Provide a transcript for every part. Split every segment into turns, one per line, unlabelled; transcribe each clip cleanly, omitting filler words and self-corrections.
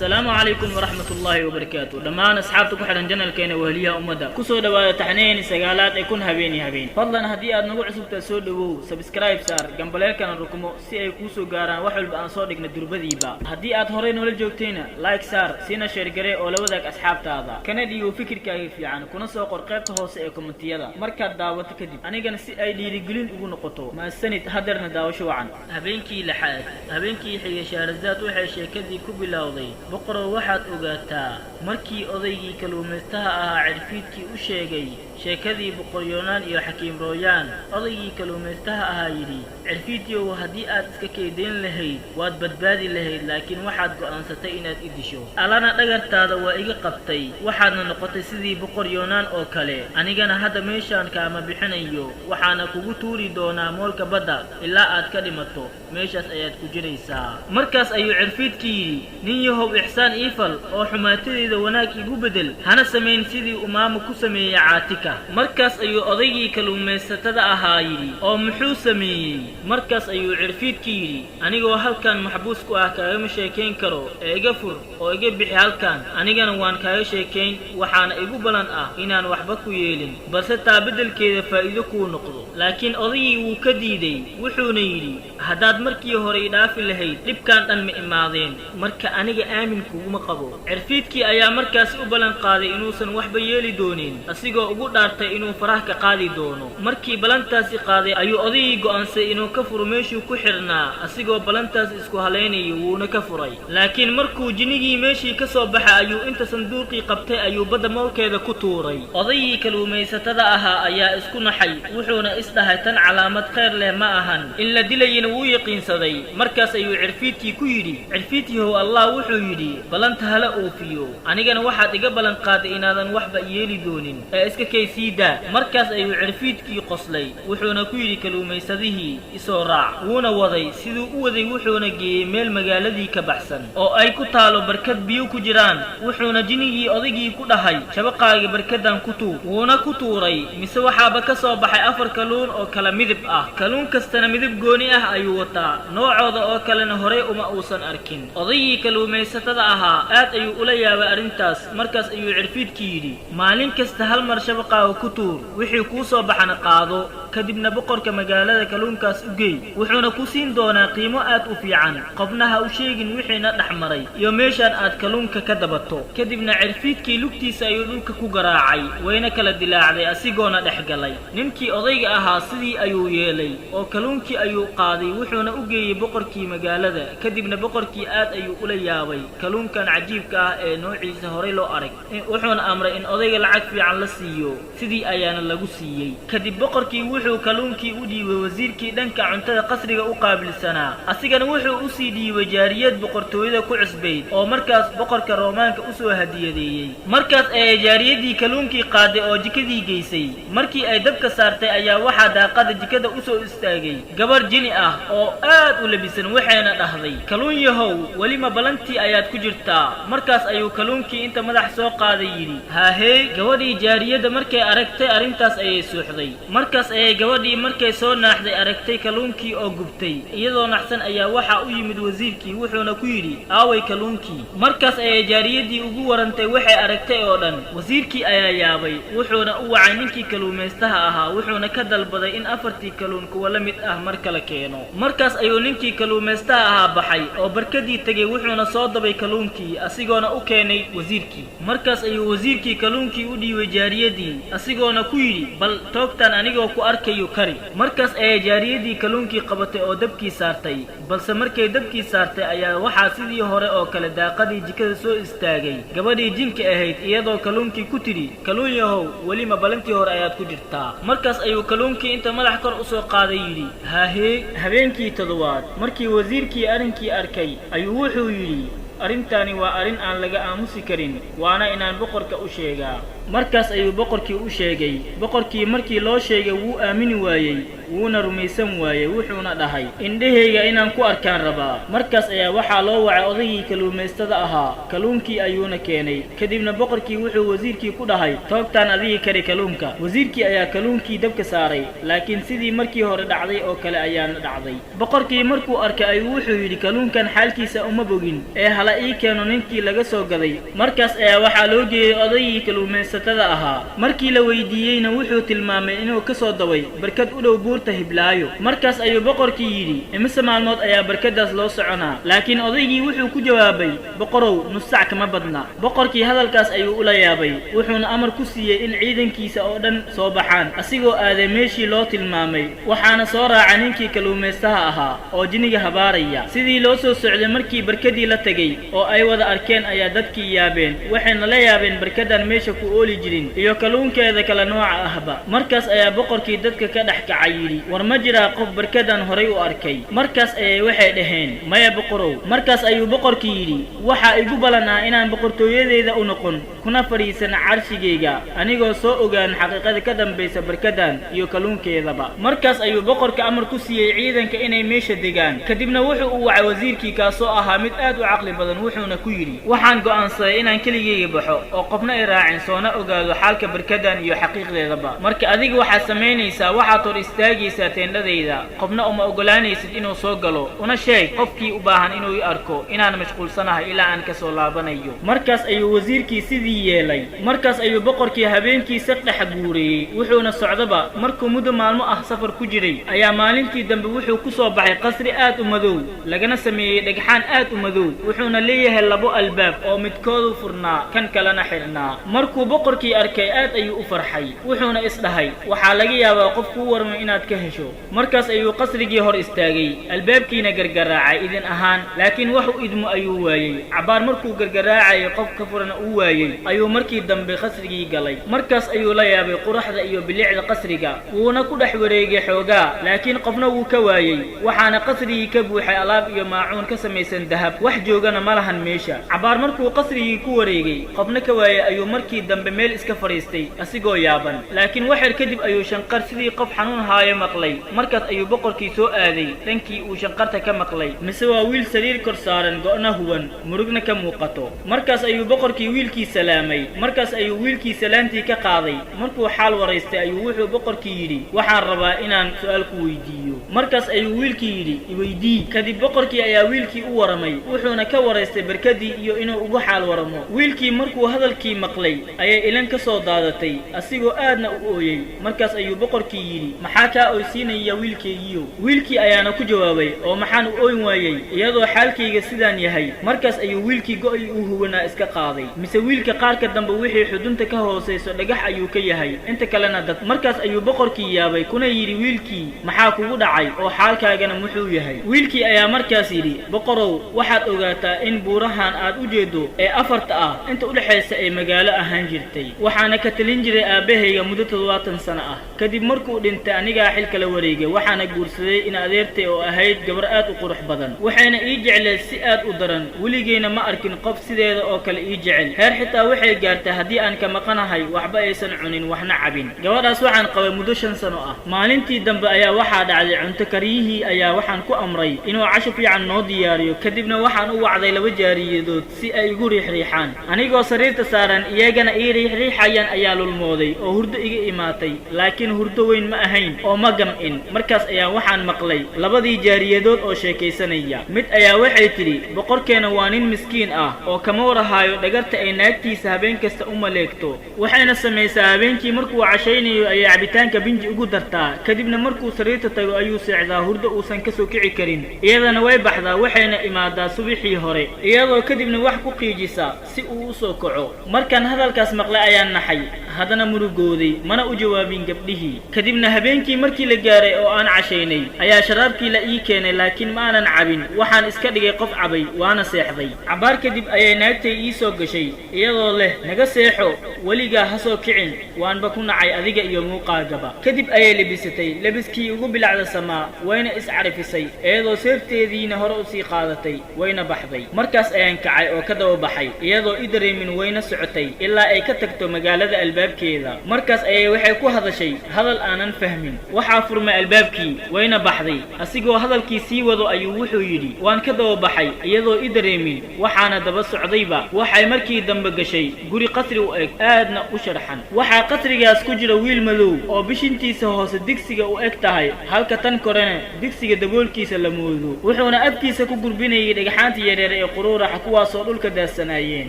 السلام عليكم ورحمة الله وبركاته. دمان أصحابتك حرن جنال كينا وهليها أمدا كسو دوا تحنين سجالات يكون هبين فضلا هدي أدنو عصب تسود وو سبسكرايب صار جنبلير كان ركمو سي كوسو جارا وحول بأنصارك ندربذي با هدي أدهورين ولا جوتينا لايك صار سينا شير جري أو لو ذاك أصحاب تاذا كندي وفكر كيف يعني كنا سوق قرقبته هو سيكون متيادا مركز دعوتك دي أنا جن سي أي لي رجلين يقول نقطه ما السنة هدرنا داوشوا عن هبينكي لحد هبينكي حي شارزات وحي شكدي كبلاوضي بقرة واحد أجاتا مركي أضيجي كلومستها عرفيتكي وشيجي شكدي بقريونان إلى حكيم رويان أضيجي كلومستها يدي عرفيتي وهدي أتسكيدين لهي واد بدبادي لهي لكن واحد قانستين إدشو ألانا دقرت هذا وإيجا قبتي واحد نقطة سيدي بقريونان أو كله أنا جانا هذا ميشان كاما بحنيو وحنا كوتوري دونا مولك بدا إلا كلمته ميشاس أيات كجريسا مركز أيو عرفيتكي نيهو إحسان إيفل أو حماتي ذا وناك يقو بدل هنا سمين سيدي أمام كسمي عاتكة مركز أيو أضيجي كلمة ستدأ هايري أو محو سمي مركز أيو عرفيتكي أنيقو هل كان محبوسكو كايو شيكين كرو إيقفر أو إيقبحي هل كان أنيقا نوان كايو شيكين وحان إيقو بلان إنان وحبكو ييلين بس بدل كذا فائدكو نقضو لكن أضيي وكديدي وحونيلي هداد مركي هوري دافي لهي لب كانت أن مئماضين مركا أنيقا آمنكو ومقضو عرفيتكي أيا مركاس أبلان قاضي إنوسا وحبا يلي دونين أسيقو أقول دارتا إنو فراهك قاضي دونو مركي بلانتاسي قاضي أيو أضيي قوانسي إنو كفر ميشو كحرنا أسيقو بلانتاس إسكو هليني يوونا كفري لكن مركو جنيجي ميشي كسو بحا أيو إنت صندوقي قبتي أيو بدا موكيدا كتوري أضيي كلوميسة تدأها أيا إسكو نحي وحونا إسلها تن علامة خير له ما أهن إلا دلين ويقين صدي مركز أيو عرفيتكي كويدي عرفيتي هو الله وحو يدي بلانت هلا أوفيو أنيقان واحد إقبلان قاد إنادان وحبا يلي دونين إسكا كيسيدا مركز أيو عرفيتكي قصلي وحونا كويدي كلوميسته إسورع وونا وضي سيدو وضي وحونا جي ميل مقالدي كبحسن أو أي كتالو بركد بيو كجران وحونا جنيجي أضيجي كدهي شبقاقي بركدان كتو وونا كتوري مسوا حابا كسو بحي أفر كالون أو كلا مذب كالون كستنا مذب قوني أيو وطا نوع وضا أو كالنا هوري وما أوصن أركين أضيجي كلوميسة تدعها آت أيو أوليا وأرنتاس مركز أيو عرفيت كيدي مالين كستهل مرشبقا وكتور وحي كوسو بحنا قاضو كدبنا بقر كمقالة كالون كاس أجي وحونا كوسين دونا قيمة آت أفيعان قبناها وشيغن وحينا نحمري يوميشان آت كالون كدبتو كدبنا عرفيت كي لوكتي سايولوك كوغراعي وينا كلا دلاعي أسيقونا دحقلي نمكي أضيق أها سيدي أيو يلي أو كالونكي أيو قاضي وحونا أجي بقركي مقالة كدبنا بقركي آت أيو أولياوي كالون كان عجيب كاه نوعي سهوري لو أرك وحونا أمر إن أضيق العكفي عن لسيو سيدي أيانا لغسيي كدب بقركي وحو كالونكي أودي ووزيركي دنك عنتد قصري أقابل سنة أسيقان وحو أسيدي وجاريات بقرتويدا كعسبيد أو مركز بقرك رومانك أسو هدية دي مركز أي جاريدي كالونكي قادي أو جكدي جيسي مركي أي دبك سارتي أيا وحدا قاد جكدا أسو استاجي قبر جني أو آد ولبسن وحينا لحظي كالون يهو ولما بلنتي آيات كجرتا مركز أيو كالونكي انت مدح سو قادي يري ها هي قوادي جارية مركي أركتي أرنتاس أي سوحضي مركز أي قوادي مركي سو ناحدي أركتي كالونكي أو قبتي إيضو نحسن أيا وحا أيمد وزيركي وحونا كويري آوي كالونكي مركز أي جارية دي ورنتي وحي أركتي أولان وزيركي أيا يابي وحونا أوعانينكي كالوميستها أها وحونا كدل بضي إن أفرتي كالونك ولمد مركلا كينو مركز أيو نينكي كالوميستها أها بحي أو بركدي تجي وحونا صاد بي كالونكي أسيقونا أوكيني وزيركي مركز أيو وزيركي كالونكي ودي وجارية دي أسيقونا كويري بل توقتان أنيقو كو أركيو كاري مركز أي جارية دي كالونكي قبطي أو دبكي سارتي بل سمركي دبكي سارتي أيا وحا سيدي هوري أو كلا داقدي جيكا سو استاغي قبدي جينكي أهيد إيادو كالونكي كتري كالون يهو ولما بلنتي هور آيات كجرتا مركز أيو كالونكي انت ملح كر أسو قادي يري ها هي هبينكي تضوات مركي وزيركي أرنكي أركي أيو وحو يري أرنتاني وأرن أن لقى آموسي كرين وأنا إنان بقرك أشيغا مركز أيو بقركي أشيغي بقركي مركي لو شيغي وو آمين وايي wuuna rumaysan waayey wuxuuna dhahay indhahayga inaan ku arkaan rabaa. markaas ayaa waxaa loo wacay odaygii kaluumaystada ahaa, kaluunkii ayuuna keenay. kadibna boqorkii wuxuu wasiirkii ku dhahay toogtaan adigi kari kaluunka. wasiirkii ayaa kaluunkii dabka saaray, laakiin sidii markii hore dhacday oo kale ayaana dhacday. boqorkii markuu arkay ayuu wuxuu yidhi kaluunkan xaalkiisa uma bogin ee hala ii keeno ninkii laga soo gaday. markaas ayaa waxaa loo geeyey odaygii kaluumaysatada ahaa. markii la weydiiyeyna wuxuu tilmaamay inuu ka soo daway barkad u dhow buurta Hiblaayo. markaas ayuu boqorkii yidhi imise maalmood ayaa barkadaas loo soconaa? laakiin odaygii wuxuu ku jawaabay boqorow nus sac kama badna. boqorkii hadalkaas ayuu ula yaabay, wuxuuna amar ku siiyey in ciidankiisa oo dhan soo baxaan asigoo aaday meeshii loo tilmaamay. waxaana soo raaca ninkii kaluumaystaha ahaa oo jiniga habaaraya. sidii loo soo socday markii barkadii la tegey oo ay wada arkeen ayaa dadkii yaabeen, waxayna la yaabeen barkadan meesha ku ooli jirin iyo kaluunkeeda kala nooca ahba. markaas ayaa boqorkii dadka ka dhex kacay yidhi war ma jiraa qof barkadan horay u arkay? markaas ayay waxay dhaheen maya boqorow. markaas ayuu boqorkii yidhi waxaa igu ballan ah inaan boqortooyadeyda u noqon kuna fadhiisan carshigayga anigoo soo ogaan xaqiiqada ka dambaysa barkadan iyo kaluunkeedaba. markaas ayuu boqorka amar ku siiyey ciidanka inay meesha degaan. kadibna wuxuu u wacay wasiirkii kaasoo ahaa mid aad u caqli badan, wuxuuna ku yidhi waxaan go'aansaday inaan keligayga baxo oo qofna ay raacin soona ogaado xaalka barkadan iyo xaqiiqdeedaba. marka adiga waxaad samaynaysaa waxaad hor istaagaysaa teendhadayda, qofna uma ogolaanaysid inuu soo galo. una sheeg qofkii u baahan inuu i arko inaan mashquulsanahay ilaa aan ka soo laabanayo. markaas ayuu wasiirkii sidii yeelay. markaas ayuu boqorkii habeenkii saqdhex guureeyey, wuxuuna socdaba markuu muddo maalmo ah safar ku jiray ayaa maalintii dambe wuxuu ku soo baxay qasri aad u madow lagana sameeyey dhagxaan aad u madow, wuxuuna leeyahay labo albaab oo midkoodu furnaa kan kalena xidhnaa. markuu boqorkii arkay aad ayuu u farxay, wuxuuna isdhahay waxaa laga yaabaa qof kuu warmay inaad ka hesho. markaas ayuu qasrigii hor istaagay, albaabkiina gargaraacay idin ahaan, laakiin wax u idmo ayuu waayey. cabaar markuu gargaraacayay qof ka furana uu waayey ayuu markii dambe qasrigii galay. markaas ayuu la yaabay quruxda iyo bilicda qasriga, wuuna ku dhex wareegay xoogaa, laakiin qofna wuu ka waayey. waxaana qasrigii ka buuxay alaab iyo maacuun ka samaysan dahab, wax joogana ma lahan meesha. cabaar markuu qasrigii ku wareegay qofna ka waayey ayuu markii dambe meel iska fadhiistay asigoo yaaban. laakiin waxyar kadib ayuu shanqar sidii qof xanuun haayo maqlay. markaas ayuu boqorkii soo aaday dhankii uu shanqarta ka maqlay, mise waa wiil sariir kor saaran go'na huwan murugna ka muuqato. markaas ayuu boqorkii wiilkii salaamay. markaas ayuu wiilkii salaantii ka qaaday. markuu xaal waraystay ayuu wuxuu boqorkii yidhi waxaan rabaa inaan su'aal ku weydiiyo. markaas ayuu wiilkii yidhi iweydii. kadib boqorkii ayaa wiilkii u waramay, wuxuuna ka waraystay barkadii iyo inuu ugu xaal waramo. wiilkii markuu hadalkii maqlay ayay ilan ka soo daadatay asigoo aadna u ooyey. markaas ayuu boqorkii yidhi maxaa kaa oysiinaya wiilkaygiyo? wiilkii ayaana ku jawaabay oo maxaan u ooyn waayey iyadoo xaalkayga sidaan yahay? markaas ayuu wiilkii go'ii uu huwanaa iska qaaday, mise wiilka qaarka dambe wixii xudunta ka hoosayso dhagax ayuu ka yahay, inta kalena dad. markaas ayuu boqorkii yaabay kuna yidhi wiilkii maxaa kugu dhacay oo xaalkaagana muxuu yahay? wiilkii ayaa markaas yidhi boqorow waxaad ogaataa in buurahan aad u jeedo ee afarta ah inta u dhexaysa ay magaalo ahaan jirtay, waxaana ka talin jiray aabahayga muddo 70 sano ah. kadib markuu dhintay anigaa xilka la wareegay, waxaana guursaday in adeertay oo ahayd gabar aad u qurux badan, waxayna ii jecleed si aad u daran. weligeyna ma arkin qof sideeda oo kale ii jecel. heer xitaa waxay gaartay haddii aan ka maqanahay waxba aysan cunin waxna cabin. gabadhaas waxaan qabay muddo 5 sano ah. maalintii dambe ayaa waxaa dhacday cunto kariyihii ayaa waxaan ku amray inuu casho fiican noo diyaariyo. kadibna waxaan u wacday 2 jaariyadood si ay igu riixriixaan. anigoo sariirta saaran iyagana ii riixriixayaan ayaa lulmooday oo hurdo iga imaatay, laakiin hurdo weyn ma ahayn oo ma gam'in. markaas ayaa waxaan maqlay 2 jaariyadood oo sheekaysanaya. mid ayaa waxay tidhi boqorkeena waa nin miskiin ah oo kama warahaayo dhagarta ay naagtiisa habeen kasta u maleegto. waxayna samaysaa habeenkii markuu cashaynayo ayay cabitaanka binji ugu dartaa, kadibna markuu sariirta tago ayuu seexdaa hurdo uusan ka soo kici karin. iyadana way baxdaa, waxayna imaadaa subaxii hore iyadoo kadibna wax ku qiijisa si uu u soo kaco. markaan hadalkaas maqlay ayaan naxay, haddana murugooday, mana u jawaabin gabdhihii. kadibna habeenkii markii la gaaray oo aan cashaynay ayaa sharaabkii la ii keenay, laakiin ma aanan cabin. waxaan iska dhigay qof cabay waana seexday. cabaar kadib ayay naagtay ii soo gashay iyadoo leh naga seexo, weligaa ha soo kicin, waanba ku nacay adiga iyo muuqaagaba. kadib ayay lebisatay lebiskii ugu bilacda samaa, wayna iscarifisay iyadoo seefteediina hore u sii qaadatay, wayna baxday. markaas ayaan kacay oo ka daba baxay iyadoo i dareemin wayna socotay ilaa ay ka tagto magaalada albaab albaabkeeda. markaas ayay waxay ku hadashay hadal aanan fahmin. waxaa furmay albaabkii wayna baxday. asigoo hadalkii sii wado ayuu wuxuu yidhi waan ka daba baxay iyadoo i dareemin waxaana daba socdayba. waxay markii dambe gashay guri qasri u eg aadna u sharxan. waxaa qasrigaas ku jira wiil madow oo bishintiisa hoose digsiga u eg tahay halka tan korena digsiga daboolkiisa la moodo. wuxuuna afkiisa ku gurbinayay dhagxaanta yaryar ee quruuraxa kuwaasoo dhulka daadsanaayeen.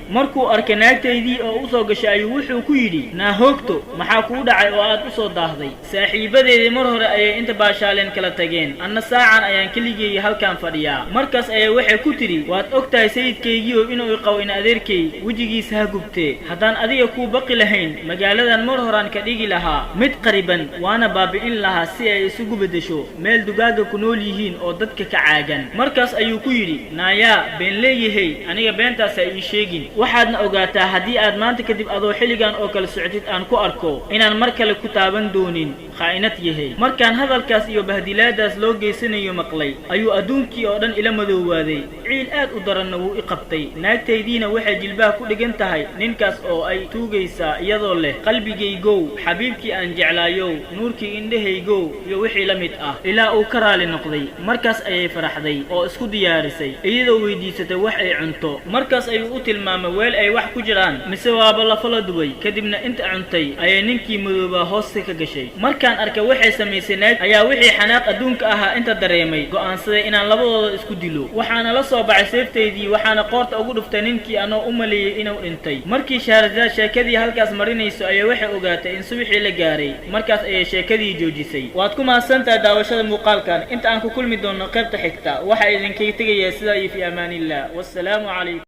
markuu arkay naagtaydii oo u soo gashay ayuu wuxuu ku yidhi naahoogto maxaa kuu dhacay oo aad u soo daahday? saaxiibadeedii mar hore ayay inta baashaaleen kala tageen, anna saacan ayaan keligeeyay halkaan fadhiyaa. markaas ayay waxay ku tidhi waad og tahay sayidkaygiioo inuu i qabo in adeerkay wejigiisa ha gubtee. haddaan adiga kuu baqi lahayn magaaladan mar horaan ka dhigi lahaa mid qariban waana baabi'in lahaa si ay isugu beddesho meel dugaaga ku nool yihiin oo dadka ka caagan. markaas ayuu ku yidhi naayaa been leeyahay aniga beentaas ha ii sheegin. waxaadna ogaataa haddii aad maanta kadib adoo xilligan oo kale socotid aan ku arko inaan mar kale ku taaban doonin khaa'inad yahay. markaan hadalkaas iyo bahdilaadaas loo geysanayo maqlay ayuu adduunkii oo dhan ila madoowaaday. ciil aad u daranna wuu i qabtay. naagtaydiina waxay jilbaha ku dhigan tahay ninkaas oo ay tuugaysaa iyadoo leh qalbigaygow xabiibkii aan jeclaayow nuurkii indhahaygow iyo wixii la mid ah ilaa uu ka raali noqday. markaas ayay faraxday oo isku diyaarisay iyadoo weydiisatay wax ay cunto. markaas ayuu u tilmaamay weel ay wax ku jiraan mise waaba lafo la dubay. kadibna inta cuntay ayay ninkii madoobaa hoosta ka gashay. markaan arkay waxay samaysay naag ayaa wixii xanaaq adduunka ahaa inta dareemay go'aansaday inaan labadooda isku dilo. waxaana la soo baxay seeftaydii waxaana qoorta ugu dhuftay ninkii anoo u maleeyey inuu dhintay. markii Shahrazad sheekadii halkaas marinayso ayay waxay ogaatay in subaxii la gaaray. markaas ayay sheekadii joojisay. waad ku mahadsantahay daawashada muuqaalkan. inta aan ku kulmi doono qaybta xigta waxaa idinkaga tegayaa sidaa iyo fi amaanillah. wassalaamu calaykum.